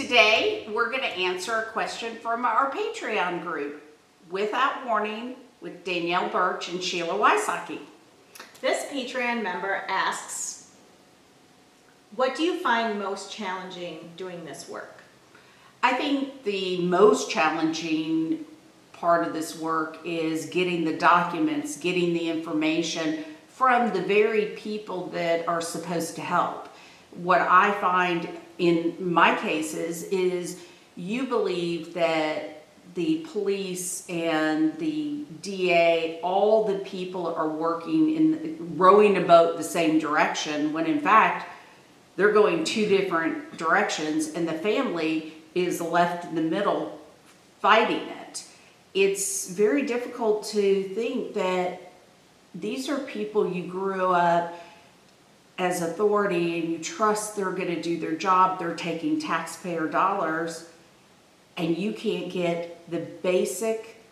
Today, we're going to answer a question from our Patreon group, Without Warning, with Danielle Birch and Sheila Wysocki. This Patreon member asks, what do you find most challenging doing this work? I think the most challenging part of this work is getting the documents, getting the information from the very people that are supposed to help. What I find in my cases is you believe that the police and the DA, all the people are working in rowing a boat the same direction, when in fact they're going two different directions and the family is left in the middle fighting it. It's very difficult to think that these are people you grew up as authority and you trust they're going to do their job, they're taking taxpayer dollars, and you can't get the basic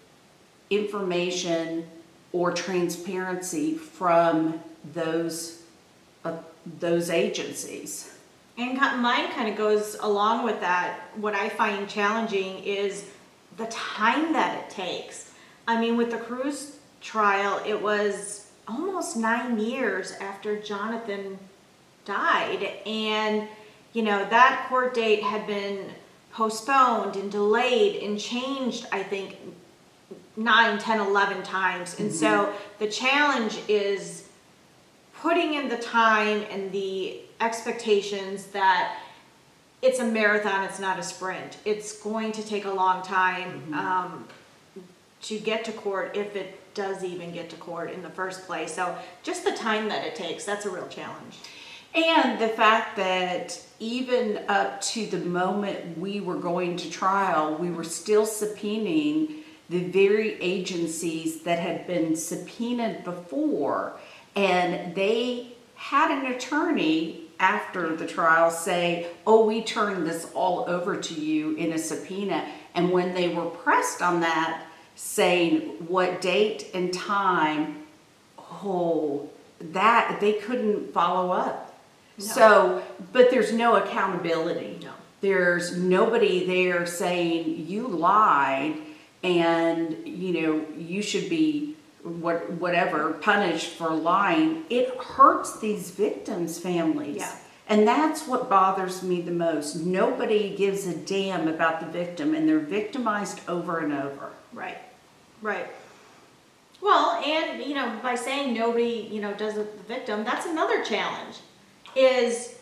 information or transparency from those agencies. And mine kind of goes along with that. What I find challenging is the time that it takes. I mean, with the Cruz trial, it was almost 9 years after Jonathan died. And, you know, that court date had been postponed and delayed and changed, I think, 9, 10, 11 times. And so the challenge is putting in the time and the expectations that it's a marathon, it's not a sprint. It's going to take a long time to get to court, if it does even get to court in the first place. So just the time that it takes, that's a real challenge. And the fact that even up to the moment we were going to trial, we were still subpoenaing the very agencies that had been subpoenaed before. And they had an attorney after the trial say, oh, we turned this all over to you in a subpoena. And when they were pressed on that, saying what date and time, that they couldn't follow up. No. So, but there's no accountability. No. There's nobody there saying you lied and, you know, you should be whatever punished for lying. It hurts these victims' families. Yeah. And that's what bothers me the most. Nobody gives a damn about the victim, and they're victimized over and over. Right, right. Well, and, you know, by saying nobody, you know, does it the victim, that's another challenge, is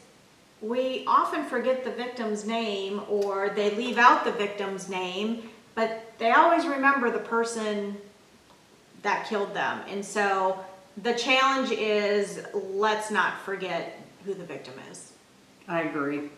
we often forget the victim's name, or they leave out the victim's name, but they always remember the person that killed them. And so the challenge is, let's not forget who the victim is. I agree.